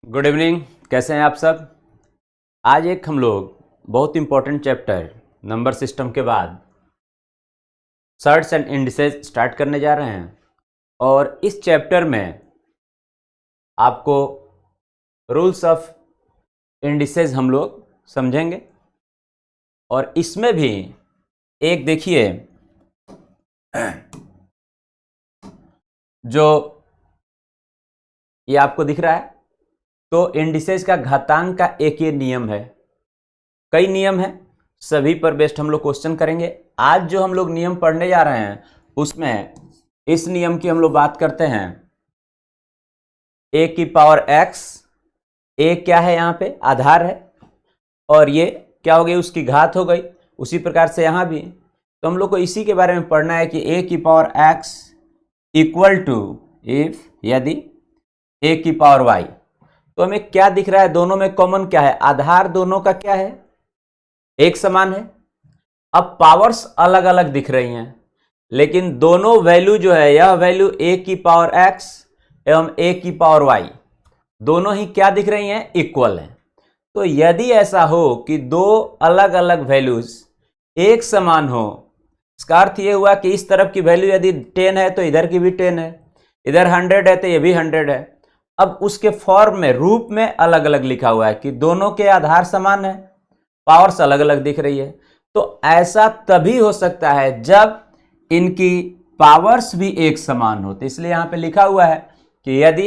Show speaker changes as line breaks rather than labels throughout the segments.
Good evening. कैसे हैं आप सब। आज एक हम लोग बहुत इंपॉर्टेंट चैप्टर नंबर सिस्टम के बाद सर्ट्स एंड इंडिसेस स्टार्ट करने जा रहे हैं और इस चैप्टर में आपको रूल्स ऑफ इंडिसेस हम लोग समझेंगे और इसमें भी एक देखिए जो ये आपको दिख रहा है, तो इंडिसेस का घातांक का एक ये नियम है। कई नियम है, सभी पर बेस्ड हम लोग क्वेश्चन करेंगे। आज जो हम लोग नियम पढ़ने जा रहे हैं उसमें इस नियम की हम लोग बात करते हैं ए की पावर एक्स। ए क्या है, यहाँ पे आधार है और ये क्या हो गई, उसकी घात हो गई। उसी प्रकार से यहाँ भी तो हम लोग को इसी के बारे में पढ़ना है कि ए की power X equal to if यदि ए की पावर वाई। तो हमें क्या दिख रहा है, दोनों में कॉमन क्या है, आधार दोनों का क्या है, एक समान है। अब पावर्स अलग अलग दिख रही हैं लेकिन दोनों वैल्यू जो है, यह वैल्यू ए की पावर एक्स एवं ए की पावर वाई दोनों ही क्या दिख रही हैं, इक्वल हैं। तो यदि ऐसा हो कि दो अलग अलग वैल्यूज एक समान हो, इसका अर्थ यह हुआ कि इस तरफ की वैल्यू यदि 10 है तो इधर की भी 10 है, इधर 100 है तो ये भी 100 है। अब उसके फॉर्म में, रूप में अलग अलग लिखा हुआ है कि दोनों के आधार समान है, पावर्स अलग अलग दिख रही है। तो ऐसा तभी हो सकता है जब इनकी पावर्स भी एक समान हो। तो इसलिए यहां पे लिखा हुआ है कि यदि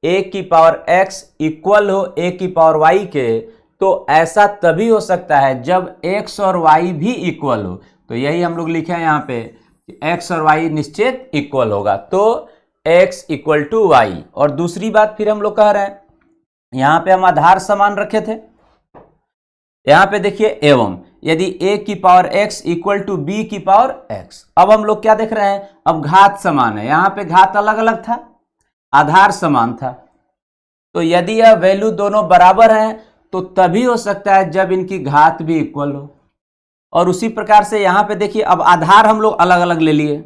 ए की पावर एक्स इक्वल हो ए की पावर वाई के, तो ऐसा तभी हो सकता है जब एक्स और वाई भी इक्वल हो। तो यही हम लोग लिखे हैं यहाँ पे कि एक्स और वाई निश्चित इक्वल होगा, तो एक्स इक्वल टू वाई। और दूसरी बात फिर हम लोग कह रहे हैं, यहां पे हम आधार समान रखे थे, यहां पे देखिए एवं यदि a की power x equal to b की पावर x। अब हम लोग क्या देख रहे हैं, अब घात समान है, यहां पे घात अलग अलग था, आधार समान था। तो यदि यह वैल्यू दोनों बराबर हैं तो तभी हो सकता है जब इनकी घात भी इक्वल हो। और उसी प्रकार से यहां पे देखिए, अब आधार हम लोग अलग अलग ले लिए,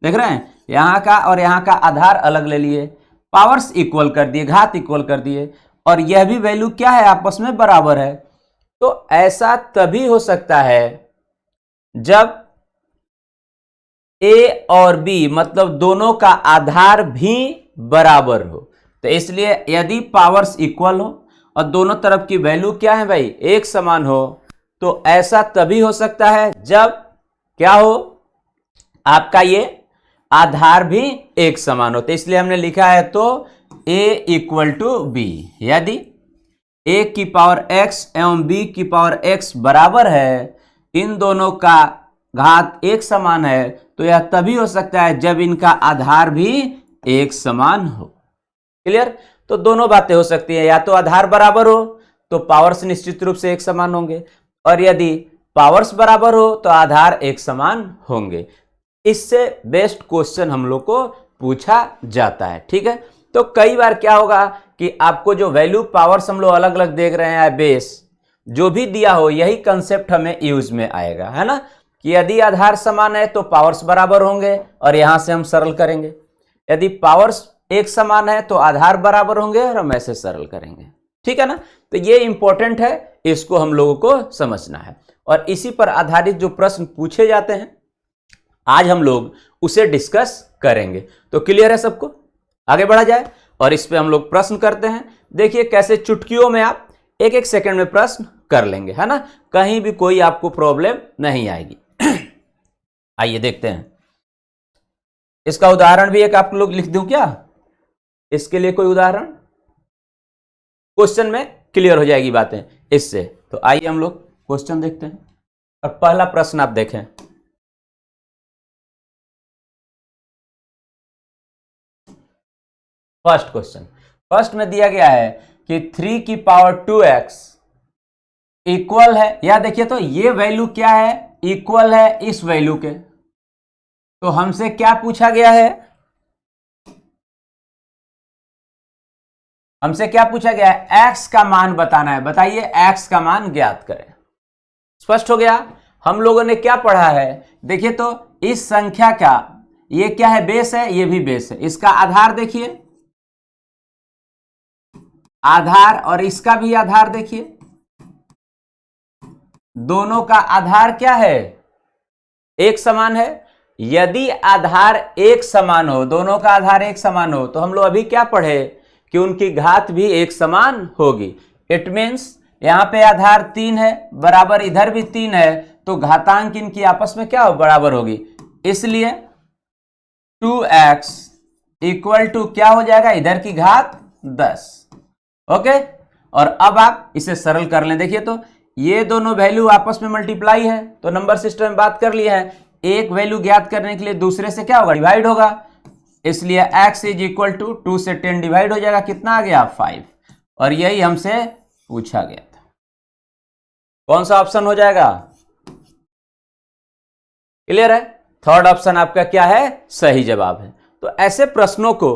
देख रहे हैं, यहां का और यहां का आधार अलग ले लिए, पावर्स इक्वल कर दिए, घात इक्वल कर दिए, और यह भी वैल्यू क्या है, आपस में बराबर है। तो ऐसा तभी हो सकता है जब ए और बी मतलब दोनों का आधार भी बराबर हो। तो इसलिए यदि पावर्स इक्वल हो और दोनों तरफ की वैल्यू क्या है भाई, एक समान हो, तो ऐसा तभी हो सकता है जब क्या हो, आपका ये आधार भी एक समान हो। तो इसलिए हमने लिखा है तो a इक्वल टू बी। यदि a की पावर x एवं b की पावर x बराबर है, इन दोनों का घात एक समान है, तो यह तभी हो सकता है जब इनका आधार भी एक समान हो। क्लियर। तो दोनों बातें हो सकती है, या तो आधार बराबर हो तो पावर्स निश्चित रूप से एक समान होंगे, और यदि पावर्स बराबर हो तो आधार एक समान होंगे। इससे बेस्ट क्वेश्चन हम लोग को पूछा जाता है, ठीक है। तो कई बार क्या होगा कि आपको जो वैल्यू पावर्स हम लोग अलग अलग देख रहे हैं, बेस जो भी दिया हो, यही कंसेप्ट हमें यूज में आएगा, है ना, कि यदि आधार समान है तो पावर्स बराबर होंगे, और यहां से हम सरल करेंगे। यदि पावर्स एक समान है तो आधार बराबर होंगे, और हम ऐसे सरल करेंगे, ठीक है ना। तो ये इंपॉर्टेंट है, इसको हम लोगों को समझना है, और इसी पर आधारित जो प्रश्न पूछे जाते हैं आज हम लोग उसे डिस्कस करेंगे। तो क्लियर है सबको, आगे बढ़ा जाए और इस पे हम लोग प्रश्न करते हैं। देखिए कैसे चुटकियों में आप एक एक सेकंड में प्रश्न कर लेंगे, है ना, कहीं भी कोई आपको प्रॉब्लम नहीं आएगी। आइए देखते हैं, इसका उदाहरण भी एक आप लोग लिख दूं क्या, इसके लिए कोई उदाहरण, क्वेश्चन में क्लियर हो जाएगी बातें इससे। तो आइए हम लोग क्वेश्चन देखते हैं, और पहला प्रश्न आप देखें। फर्स्ट क्वेश्चन, फर्स्ट में दिया गया है कि 3 की पावर 2x इक्वल है, या देखिए तो ये वैल्यू क्या है, इक्वल है इस वैल्यू के। तो हमसे क्या पूछा गया है, हमसे क्या पूछा गया है, x का मान बताना है। बताइए x का मान ज्ञात करें। स्पष्ट हो गया। हम लोगों ने क्या पढ़ा है, देखिए तो इस संख्या का ये क्या है, बेस है, ये भी बेस है, इसका आधार देखिए आधार और इसका भी आधार देखिए, दोनों का आधार क्या है, एक समान है। यदि आधार एक समान हो, दोनों का आधार एक समान हो, तो हम लोग अभी क्या पढ़े कि उनकी घात भी एक समान होगी। इट मीन्स यहां पे आधार 3 है, बराबर इधर भी 3 है, तो घातांक इनकी आपस में क्या हो, बराबर होगी। इसलिए 2x इक्वल टू क्या हो जाएगा, इधर की घात 10। ओके, और अब आप इसे सरल कर लें। देखिए तो ये दोनों वैल्यू आपस में मल्टीप्लाई है, तो नंबर सिस्टम में बात कर लिए हैं, एक वैल्यू ज्ञात करने के लिए दूसरे से क्या होगा, डिवाइड होगा। इसलिए x इज इक्वल टू 2 से 10 डिवाइड हो जाएगा, कितना आ गया, 5। और यही हमसे पूछा गया था। कौन सा ऑप्शन हो जाएगा, क्लियर है। थर्ड ऑप्शन आपका क्या है, सही जवाब है। तो ऐसे प्रश्नों को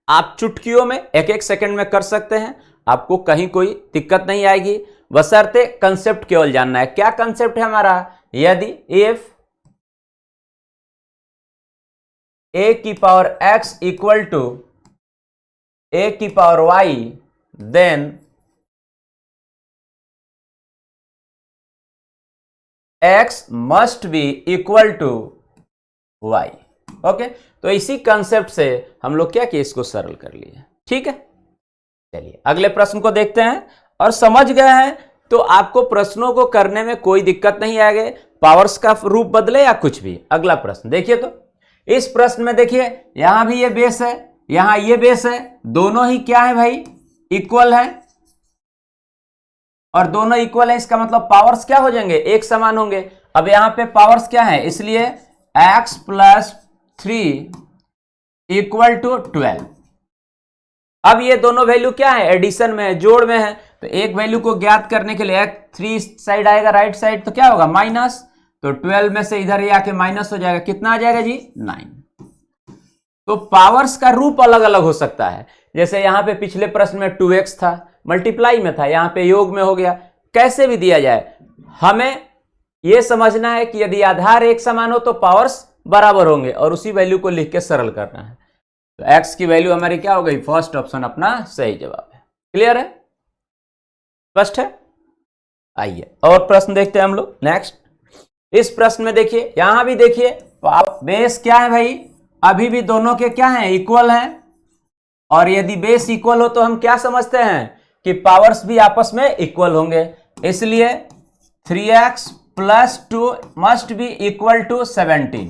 आप चुटकियों में एक एक सेकंड में कर सकते हैं, आपको कहीं कोई दिक्कत नहीं आएगी, बशर्ते कंसेप्ट केवल जानना है। क्या कंसेप्ट है हमारा, यदि इफ a की power x equal to a की power y, then x must be equal to y। Okay, तो इसी कंसेप्ट से हम लोग क्या किए, इसको सरल कर लिए। ठीक है, चलिए अगले प्रश्न को देखते हैं। और समझ गए हैं तो आपको प्रश्नों को करने में कोई दिक्कत नहीं आएगी, पावर्स का रूप बदले या कुछ भी। अगला प्रश्न देखिए, तो इस प्रश्न में देखिए यहां भी ये बेस है, यहां ये बेस है, दोनों ही क्या है भाई, इक्वल है, और दोनों इक्वल है, इसका मतलब पावर्स क्या हो जाएंगे, एक समान होंगे। अब यहां पे पावर्स क्या है, इसलिए x प्लस 3 इक्वल टू 12। अब ये दोनों वैल्यू क्या है, एडिशन में है, जोड़ में है, तो एक वैल्यू को ज्ञात करने के लिए 3 साइड आएगा राइट साइड, तो क्या होगा, माइनस, तो 12 में से इधर ये आके माइनस हो जाएगा, कितना आ जाएगा जी, 9। तो पावर्स का रूप अलग अलग हो सकता है, जैसे यहां पे पिछले प्रश्न में 2x था, मल्टीप्लाई में था, यहां पे योग में हो गया, कैसे भी दिया जाए, हमें यह समझना है कि यदि आधार एक समान हो तो पावर्स बराबर होंगे, और उसी वैल्यू को लिख के सरल करना है। तो x की वैल्यू हमारी क्या हो गई, फर्स्ट ऑप्शन अपना सही जवाब है। क्लियर है, स्पष्ट है। आइए और प्रश्न देखते हैं हम लोग नेक्स्ट। इस प्रश्न में देखिए, यहां भी देखिए बेस क्या है भाई, अभी भी दोनों के क्या हैं, इक्वल हैं, और यदि बेस इक्वल हो तो हम क्या समझते हैं कि पावर्स भी आपस में इक्वल होंगे। इसलिए 3x plus 2 must be equal to 17।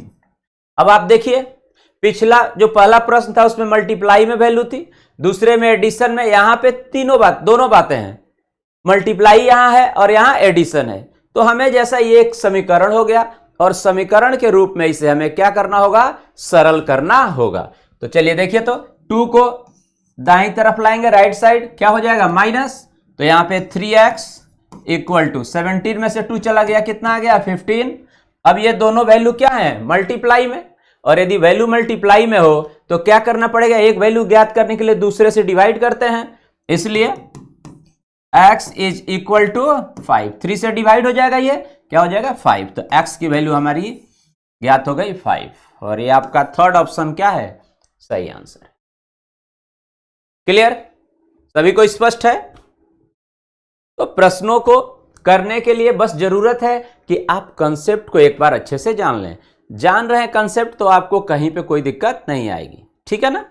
अब आप देखिए पिछला जो पहला प्रश्न था उसमें मल्टीप्लाई में वैल्यू थी, दूसरे में एडिशन में, यहां पे दोनों बातें हैं, मल्टीप्लाई यहां है और यहां एडिशन है। तो हमें जैसा ये एक समीकरण हो गया, और समीकरण के रूप में इसे हमें क्या करना होगा, सरल करना होगा। तो चलिए देखिए, तो 2 को दाईं तरफ लाएंगे, राइट साइड क्या हो जाएगा, माइनस, तो यहां पे 3x इक्वल टू 17 में से 2 चला गया, कितना आ गया, 15। अब ये दोनों वैल्यू क्या है, मल्टीप्लाई में, और यदि वैल्यू मल्टीप्लाई में हो तो क्या करना पड़ेगा, एक वैल्यू ज्ञात करने के लिए दूसरे से डिवाइड करते हैं। इसलिए x इज इक्वल टू 5, 3 से डिवाइड हो जाएगा, ये क्या हो जाएगा, 5। तो x की वैल्यू हमारी ज्ञात हो गई 5, और ये आपका थर्ड ऑप्शन क्या है, सही आंसर। क्लियर, सभी को स्पष्ट है। तो प्रश्नों को करने के लिए बस जरूरत है कि आप कंसेप्ट को एक बार अच्छे से जान लें। जान रहे हैं कंसेप्ट तो आपको कहीं पे कोई दिक्कत नहीं आएगी, ठीक है ना।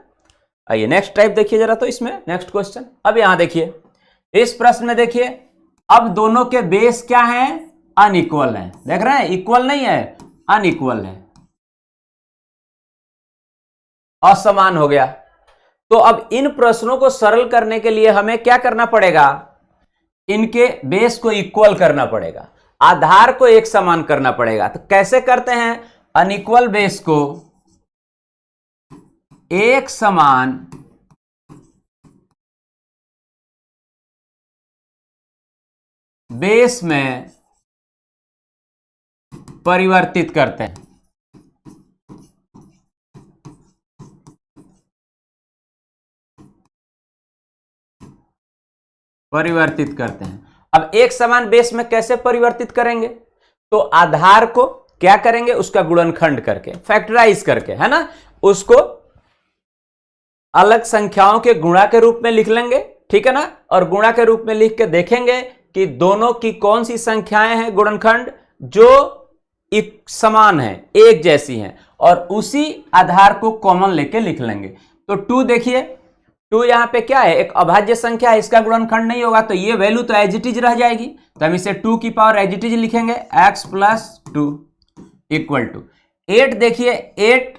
आइए नेक्स्ट टाइप देखिए जरा, तो इसमें नेक्स्ट क्वेश्चन। अब यहां देखिए इस प्रश्न में देखिए, अब दोनों के बेस क्या हैं, अनइक्वल हैं, देख रहे हैं, इक्वल नहीं है, अनइक्वल है, असमान हो गया। तो अब इन प्रश्नों को सरल करने के लिए हमें क्या करना पड़ेगा, इनके बेस को इक्वल करना पड़ेगा, आधार को एक समान करना पड़ेगा। तो कैसे करते हैं, अनइक्वल बेस को एक समान बेस में परिवर्तित करते हैं। परिवर्तित करते हैं। अब एक समान बेस में कैसे परिवर्तित करेंगे, तो आधार को क्या करेंगे, उसका गुणनखंड करके, फैक्टराइज करके, है ना, उसको अलग संख्याओं के गुणा के रूप में लिख लेंगे, ठीक है ना, और गुणा के रूप में लिख के देखेंगे कि दोनों की कौन सी संख्याएं हैं गुणनखंड जो एक समान है, एक जैसी हैं, और उसी आधार को कॉमन लेके लिख लेंगे। तो 2 देखिए, 2 यहां पे क्या है, एक अभाज्य संख्या है, इसका गुणनखंड नहीं होगा तो ये वैल्यू तो एज इट इज रह जाएगी, तो हम इसे 2 की पावर एज इट इज लिखेंगे, x + 2 इक्वल टू 8। देखिए 8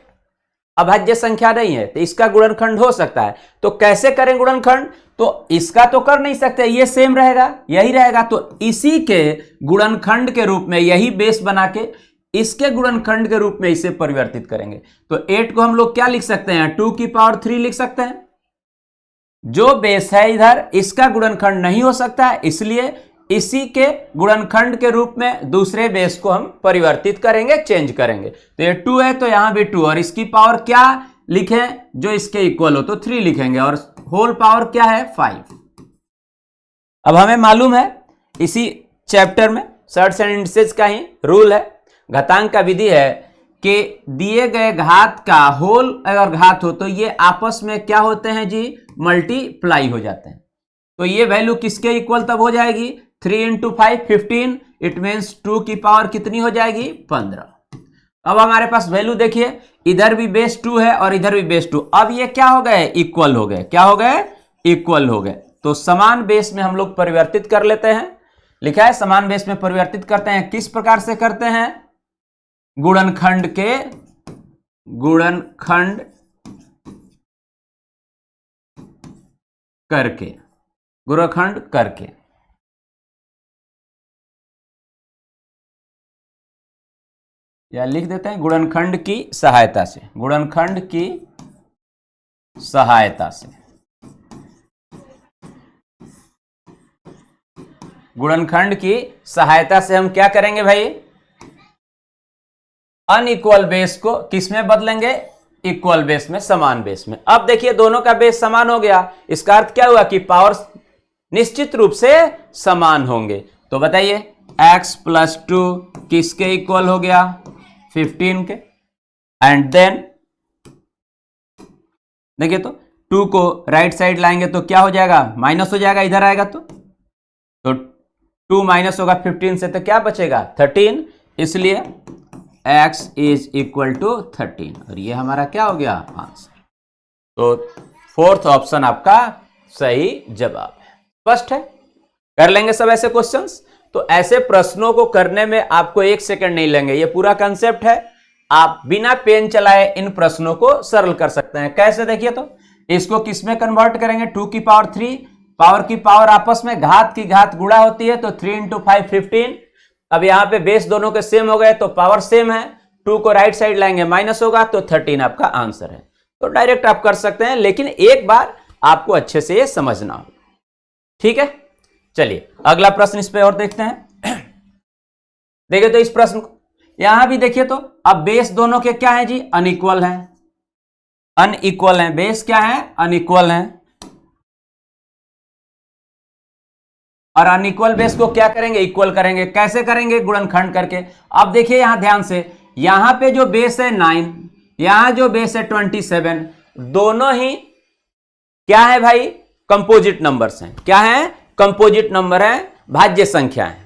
अभाज्य संख्या नहीं है तो इसका गुणनखंड हो सकता है, तो कैसे करें गुणनखंड, तो इसका तो कर नहीं सकते, ये सेम रहेगा, यही रहेगा, तो इसी के गुणनखंड के रूप में यही बेस बना के इसके गुणनखंड के रूप में इसे परिवर्तित करेंगे। तो 8 को हम लोग क्या लिख सकते हैं, 2 की पावर 3 लिख सकते हैं। जो बेस है इधर इसका गुणनखंड नहीं हो सकता है, इसलिए इसी के गुणनखंड के रूप में दूसरे बेस को हम परिवर्तित करेंगे, चेंज करेंगे। तो ये 2 है तो यहां भी 2, और इसकी पावर क्या लिखें जो इसके इक्वल हो, तो 3 लिखेंगे, और होल पावर क्या है 5। अब हमें मालूम है इसी चैप्टर में सर्ट्स एंड इंडिसेस का ही रूल है, घातांक का विधि है कि दिए गए घात का होल अगर घात हो तो ये आपस में क्या होते हैं जी, मल्टीप्लाई हो जाते हैं। तो ये वैल्यू किसके इक्वल तब हो जाएगी, 3 × 5 15, इट मीन्स 2 की पावर कितनी हो जाएगी 15। अब हमारे पास वैल्यू देखिए, इधर भी बेस 2 है और इधर भी बेस 2, अब ये क्या हो गए, इक्वल हो गए, क्या हो गए, इक्वल हो गए। तो समान बेस में हम लोग परिवर्तित कर लेते हैं, लिखा है समान बेस में परिवर्तित करते हैं, किस प्रकार से करते हैं, गुणनखंड के गुणनखंड करके, गुणनखंड करके, या लिख देते हैं गुणनखंड की सहायता से, गुणनखंड की सहायता से, गुणनखंड की सहायता से हम क्या करेंगे भाई, अनइक्वल बेस को किस में बदलेंगे, इक्वल बेस में, समान बेस में। अब देखिए दोनों का बेस समान हो गया, इसका अर्थ क्या हुआ कि पावर निश्चित रूप से समान होंगे। तो बताइए x + 2 किसके इक्वल हो गया, 15 के, एंड देन देखिए तो 2 को राइट साइड लाएंगे तो क्या हो जाएगा, माइनस हो जाएगा, इधर आएगा तो 2 माइनस होगा 15 से तो क्या बचेगा 13, इसलिए x = 13, और ये हमारा क्या हो गया आंसर। तो 4th ऑप्शन आपका सही जवाब है। स्पष्ट है, कर लेंगे सब ऐसे क्वेश्चंस। तो ऐसे प्रश्नों को करने में आपको 1 सेकंड नहीं लेंगे, ये पूरा कंसेप्ट है, आप बिना पेन चलाए इन प्रश्नों को सरल कर सकते हैं। कैसे देखिए तो, इसको किस में कन्वर्ट करेंगे, 2 की पावर 3, पावर की पावर आपस में घात की घात गुणा होती है, तो 3 × 5 15। अब यहां पे बेस दोनों के सेम हो गए तो पावर सेम है, 2 को राइट साइड लाएंगे माइनस होगा, तो 13 आपका आंसर है। तो डायरेक्ट आप कर सकते हैं, लेकिन एक बार आपको अच्छे से ये समझना हो, ठीक है। चलिए अगला प्रश्न इस पे और देखते हैं। देखिए तो इस प्रश्न को यहां भी देखिए तो, अब बेस दोनों के क्या है जी, अनइक्वल है, अनइक्वल है, बेस क्या है, अनइक्वल है, और अनइक्वल बेस को क्या करेंगे, इक्वल करेंगे। कैसे करेंगे, गुणनखंड करके। अब देखिए यहां ध्यान से, यहां पे जो बेस है 9, यहां जो बेस है 27, दोनों ही क्या है भाई, कंपोजिट नंबर्स हैं। क्या है, कंपोजिट नंबर है, भाज्य संख्या है,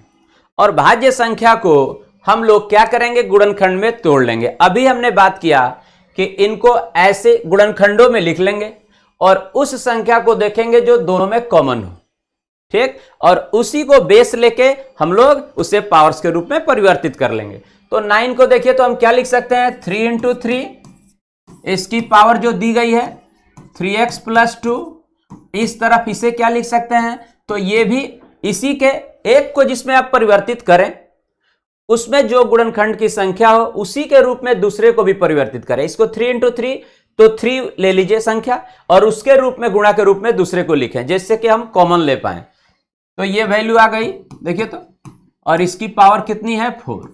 और भाज्य संख्या को हम लोग क्या करेंगे, गुणनखंड में तोड़ लेंगे। अभी हमने बात किया कि इनको ऐसे गुणनखंडों में लिख लेंगे और उस संख्या को देखेंगे जो दोनों में कॉमन हो, ठीक, और उसी को बेस लेके हम लोग उसे पावर्स के रूप में परिवर्तित कर लेंगे। तो 9 को देखिए तो हम क्या लिख सकते हैं, 3 × 3, इसकी पावर जो दी गई है 3x + 2, इस तरफ इसे क्या लिख सकते हैं, तो ये भी इसी के एक को जिसमें आप परिवर्तित करें उसमें जो गुणनखंड की संख्या हो उसी के रूप में दूसरे को भी परिवर्तित करें। इसको 3 × 3, तो 3 ले लीजिए संख्या, और उसके रूप में गुणा के रूप में दूसरे को लिखें, जिससे कि हम कॉमन ले पाए। तो ये वैल्यू आ गई देखिए तो, और इसकी पावर कितनी है 4,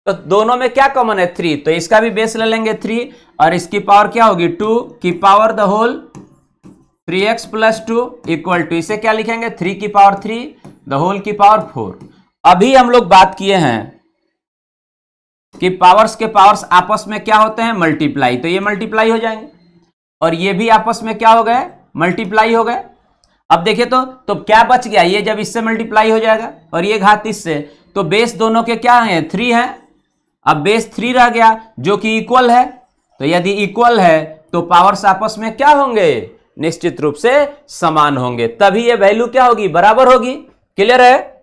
तो दोनों में क्या कॉमन है 3, तो इसका भी बेस ले लेंगे 3, और इसकी पावर क्या होगी 2 की power the whole 3x + 2 equal to, इसे क्या लिखेंगे 3 की पावर 3 द होल की पावर 4। अभी हम लोग बात किए हैं कि पावर्स के पावर्स आपस में क्या होते हैं, मल्टीप्लाई, तो ये मल्टीप्लाई हो जाएंगे, और ये भी आपस में क्या हो गए, मल्टीप्लाई हो गए। अब देखिए तो क्या बच गया, ये जब इससे मल्टीप्लाई हो जाएगा और ये घात इससे, तो बेस दोनों के क्या हैं, 3 हैं। अब बेस 3 रह गया जो कि इक्वल है, तो यदि इक्वल है तो पावर्स आपस में क्या होंगे, निश्चित रूप से समान होंगे, तभी ये वैल्यू क्या होगी, बराबर होगी। क्लियर है?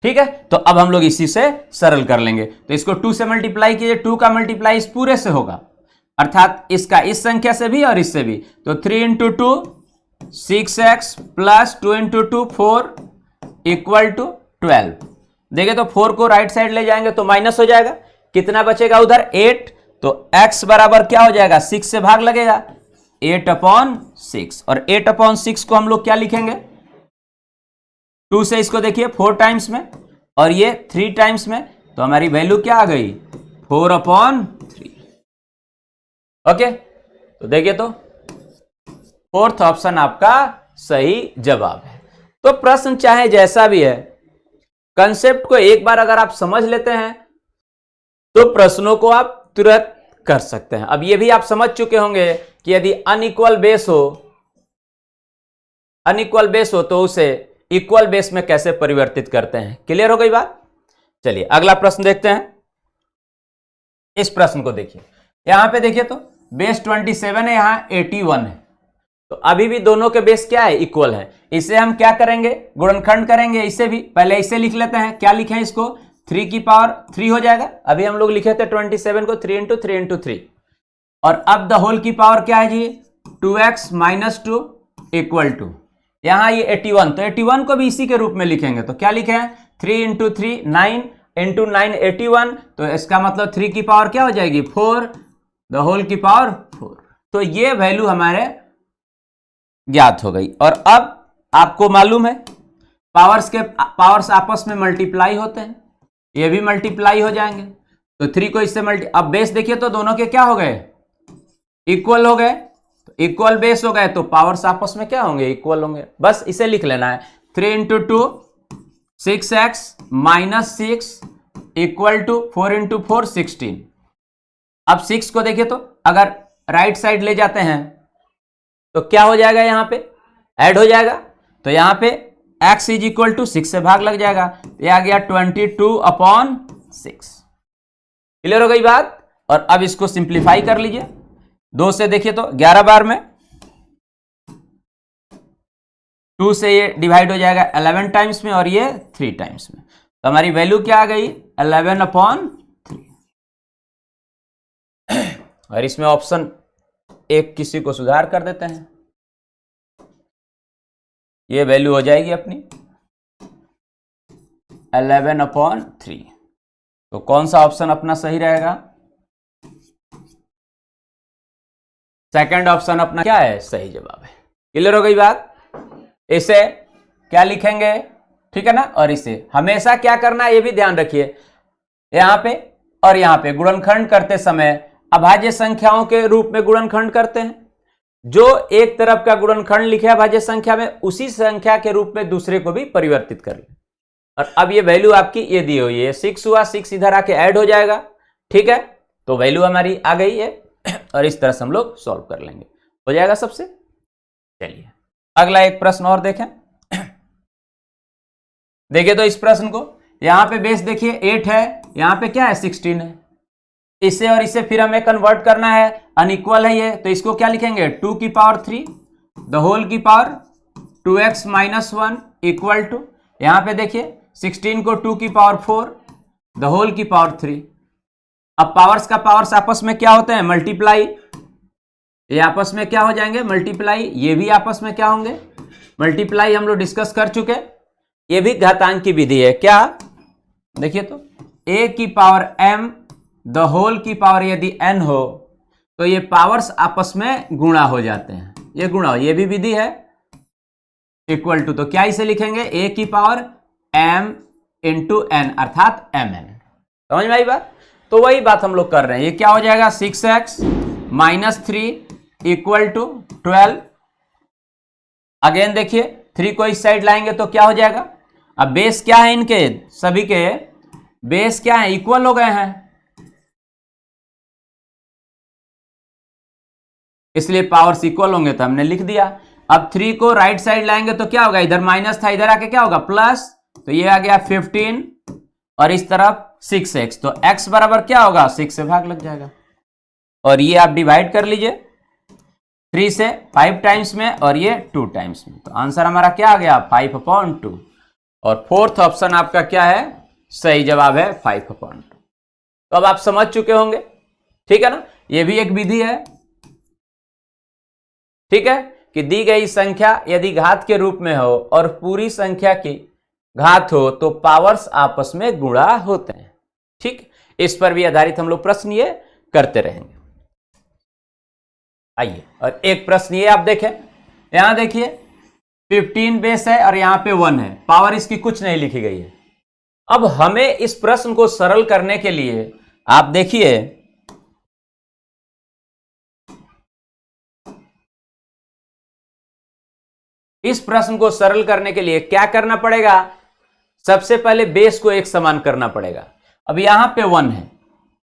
ठीक है, तो अब हम लोग इसी से सरल कर लेंगे। तो इसको 2 से मल्टीप्लाई कीजिए, 2 का मल्टीप्लाई इस पूरे से होगा, अर्थात इसका इस संख्या से भी और इससे भी। तो 3 into 2 6x plus 2 into 2 4 equal to 12। देखिए तो 4 को राइट साइड ले जाएंगे तो माइनस हो जाएगा, कितना बचेगा उधर 8, तो x बराबर क्या हो जाएगा, 6 से भाग लगेगा, 8/6। और 8/6 को हम लोग क्या लिखेंगे, 2 से इसको देखिए 4 टाइम्स में और ये 3 टाइम्स में, तो हमारी वैल्यू क्या आ गई, 4/3। ओके, तो देखिए तो फोर्थ ऑप्शन आपका सही जवाब है। तो प्रश्न चाहे जैसा भी है, कंसेप्ट को एक बार अगर आप समझ लेते हैं तो प्रश्नों को आप तुरंत कर सकते हैं। अब ये भी आप समझ चुके होंगे कि यदि अनइक्वल बेस हो तो उसे इक्वल बेस में कैसे परिवर्तित करते हैं। क्लियर हो गई बात? चलिए अगला प्रश्न देखते हैं। इस प्रश्न को देखिए, यहां पे देखिए तो बेस 27 है, यहां 81 है, तो अभी भी दोनों के बेस क्या है, इक्वल है। इसे हम क्या करेंगे, गुणनखंड करेंगे। इसे भी पहले इसे लिख लेते हैं, क्या लिखें इसको, 3 की पावर 3 हो जाएगा। अभी हम लोग लिखे थे 27 को 3 इंटू 3 इंटू 3, और अब द होल की पावर क्या है जी, 2x माइनस 2 इक्वल टू, यहां ये 81, तो 81 को भी इसी के रूप में लिखेंगे। तो क्या लिखे हैं, 3 इंटू 3 9 इंटू 9 81, तो इसका मतलब 3 की पावर क्या हो जाएगी 4, द होल की पावर 4। तो ये वैल्यू हमारे ज्ञात हो गई। और अब आपको मालूम है पावर्स आपस में मल्टीप्लाई होते हैं, ये भी मल्टीप्लाई हो जाएंगे। तो 3 को इससे अब बेस देखिए तो दोनों के क्या हो गए, इक्वल हो गए। तो इक्वल बेस हो गए तो पावर्स आपस में क्या होंगे, इक्वल होंगे। बस इसे लिख लेना है, 3 into 2 6x minus 6 equal to 4 into 4 16। अब 6 को देखिए तो अगर राइट साइड ले जाते हैं तो क्या हो जाएगा, यहां पे ऐड हो जाएगा, तो यहां पे x इज इक्वल टू 6 से भाग लग जाएगा, ये आ गया 22/6। क्लियर हो गई बात? और अब इसको सिंप्लीफाई कर लीजिए, 2 से देखिए तो 11 बार में, 2 से ये डिवाइड हो जाएगा 11 टाइम्स में और ये 3 टाइम्स में, तो हमारी वैल्यू क्या आ गई 11/3। और इसमें ऑप्शन एक किसी को सुधार कर देते हैं, ये वैल्यू हो जाएगी अपनी 11/3। तो कौन सा ऑप्शन अपना सही रहेगा, सेकंड ऑप्शन अपना क्या है, सही जवाब है। क्लियर हो गई बात? इसे क्या लिखेंगे, ठीक है ना। और इसे हमेशा क्या करना है ये भी ध्यान रखिए, यहां पे और यहां पे गुणनखंड करते समय अभाज्य संख्याओं के रूप में गुणनखंड करते हैं। जो एक तरफ का गुणनखंड लिखे अभाज्य संख्या में, उसी संख्या के रूप में दूसरे को भी परिवर्तित कर ले। और अब ये वैल्यू आपकी ये दी हुई है, 6 हुआ, 6 इधर आके ऐड हो जाएगा, ठीक है। तो वैल्यू हमारी आ गई है और इस तरह से हम लोग सॉल्व कर लेंगे, हो जाएगा सबसे। चलिए अगला एक प्रश्न और देखें। देखिए तो इस प्रश्न को, यहां पे बेस देखिए 8 है, यहां पे क्या है 16 है, इसे और इसे फिर हमें कन्वर्ट करना है, अनइक्वल है ये, तो इसको क्या लिखेंगे 2 की पावर 3 द होल की power 2x minus 1 equal to, यहां पे देखिए 16 को 2 की पावर 4 द होल की पावर 3। अब पावर्स का पावर्स आपस में क्या होते हैं, मल्टीप्लाई, ये आपस में क्या हो जाएंगे, मल्टीप्लाई, ये भी आपस में क्या होंगे, मल्टीप्लाई, हम लोग डिस्कस कर चुके। ये भी घातांक की विधि है, क्या देखिए तो a की पावर m द होल की पावर यदि n हो तो ये पावर्स आपस में गुणा हो जाते हैं, ये गुणा हो, ये भी विधि है, इक्वल टू, तो क्या इसे लिखेंगे a की पावर m इंटू n अर्थात mn। समझ में आई बात? तो वही बात हम लोग कर रहे हैं, ये क्या हो जाएगा 6x minus 3 equal to 12। Again देखिए 3 को इस साइड लाएंगे तो क्या हो जाएगा, अब बेस क्या है, इनके सभी के बेस क्या है, इक्वल हो गए हैं, इसलिए पावर्स इक्वल होंगे तो हमने लिख दिया। अब 3 को राइट साइड लाएंगे तो क्या होगा, इधर माइनस था, इधर आके क्या होगा प्लस, तो ये आ गया 15 और इस तरफ 6x, तो x बराबर क्या होगा 6 से भाग लग जाएगा। और ये आप डिवाइड कर लीजिए 3 से 5 टाइम्स में और ये 2 टाइम्स में, तो आंसर हमारा क्या आ गया 5/2। और फोर्थ ऑप्शन आपका क्या है, सही जवाब है 5/2। तो अब आप समझ चुके होंगे, ठीक है ना। ये भी एक विधि है, ठीक है, कि दी गई संख्या यदि घात के रूप में हो और पूरी संख्या की घात हो तो पावर्स आपस में गुणा होते हैं। ठीक, इस पर भी आधारित हम लोग प्रश्न ये करते रहेंगे। आइए, और एक प्रश्न ये आप देखें, यहां देखिए 15 बेस है और यहां पे 1 है, पावर इसकी कुछ नहीं लिखी गई है। अब हमें इस प्रश्न को सरल करने के लिए आप देखिए इस प्रश्न को सरल करने के लिए क्या करना पड़ेगा, सबसे पहले बेस को एक समान करना पड़ेगा। अब यहां पे 1 है,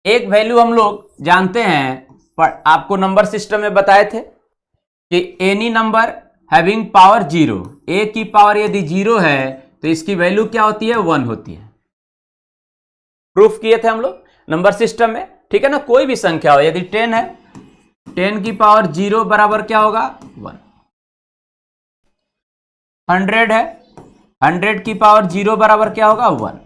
एक वैल्यू हम लोग जानते हैं, पर आपको नंबर सिस्टम में बताए थे कि एनी नंबर हैविंग पावर 0, ए की पावर यदि 0 है तो इसकी वैल्यू क्या होती है 1 होती है। प्रूफ किए थे हम लोग नंबर सिस्टम में, ठीक है ना। कोई भी संख्या हो, यदि 10 है, 10 की पावर 0 बराबर क्या होगा 1। 100 है, 100 की पावर 0 बराबर क्या होगा 1।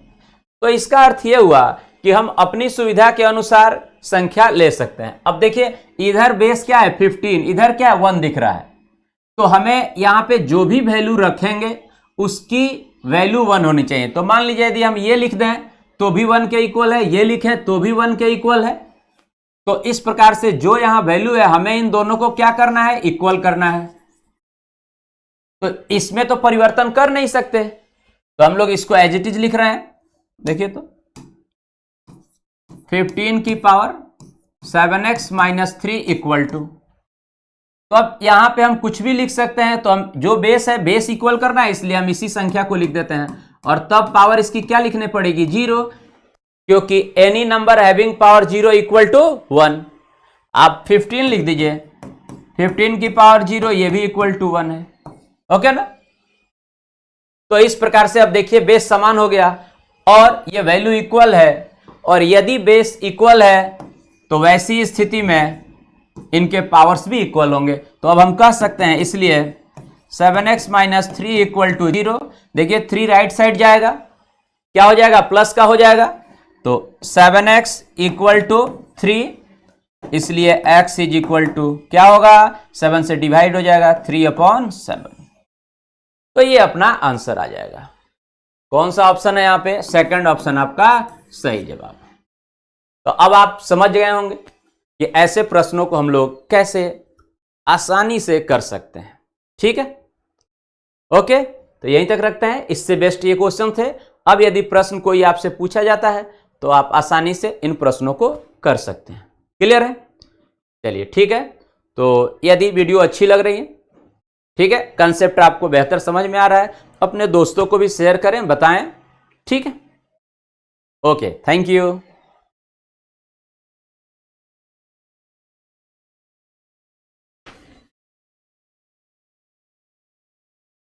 तो इसका अर्थ यह हुआ कि हम अपनी सुविधा के अनुसार संख्या ले सकते हैं। अब देखिए इधर बेस क्या है 15, इधर क्या है 1 दिख रहा है, तो हमें यहां पे जो भी वैल्यू रखेंगे उसकी वैल्यू 1 होनी चाहिए। तो मान लीजिए यदि हम ये लिख दें तो भी 1 के इक्वल है, ये लिखें तो भी 1 के इक्वल है। तो इस प्रकार से जो यहां वैल्यू है हमें इन दोनों को क्या करना है, इक्वल करना है। तो इसमें तो परिवर्तन कर नहीं सकते, तो हम लोग इसको एज इट इज लिख रहे हैं। देखिए तो 15 की पावर 7x - 3 इक्वल टू, तो अब यहां पे हम कुछ भी लिख सकते हैं। तो हम जो बेस है, बेस इक्वल करना है, इसलिए हम इसी संख्या को लिख देते हैं। और तब पावर इसकी क्या लिखनी पड़ेगी 0, क्योंकि any number having power 0 equal to 1। आप 15 लिख दीजिए, 15 की पावर 0 ये भी इक्वल टू 1 है, ओके ना। तो इस प्रकार से अब देखिए बेस समान हो गया और ये वैल्यू इक्वल है, और यदि बेस इक्वल है तो वैसी स्थिति में इनके पावर्स भी इक्वल होंगे। तो अब हम कह सकते हैं, इसलिए 7x - 3 इक्वल टू 0। देखिए 3 राइट साइड जाएगा, क्या हो जाएगा प्लस का हो जाएगा, तो 7x इक्वल टू 3, इसलिए x इज इक्वल टू क्या होगा 7 से डिवाइड हो जाएगा 3/7। तो ये अपना आंसर आ जाएगा। कौन सा ऑप्शन है यहाँ पे, सेकंड ऑप्शन आपका सही जवाब है। तो अब आप समझ गए होंगे कि ऐसे प्रश्नों को हम लोग कैसे आसानी से कर सकते हैं, ठीक है। ओके, तो यहीं तक रखते हैं, इससे बेस्ट ये क्वेश्चन थे। अब यदि प्रश्न कोई आपसे पूछा जाता है तो आप आसानी से इन प्रश्नों को कर सकते हैं। क्लियर है, चलिए ठीक है। तो यदि वीडियो अच्छी लग रही है, ठीक है, कंसेप्ट आपको बेहतर समझ में आ रहा है, अपने दोस्तों को भी शेयर करें, बताएं, ठीक है। Okay, thank you.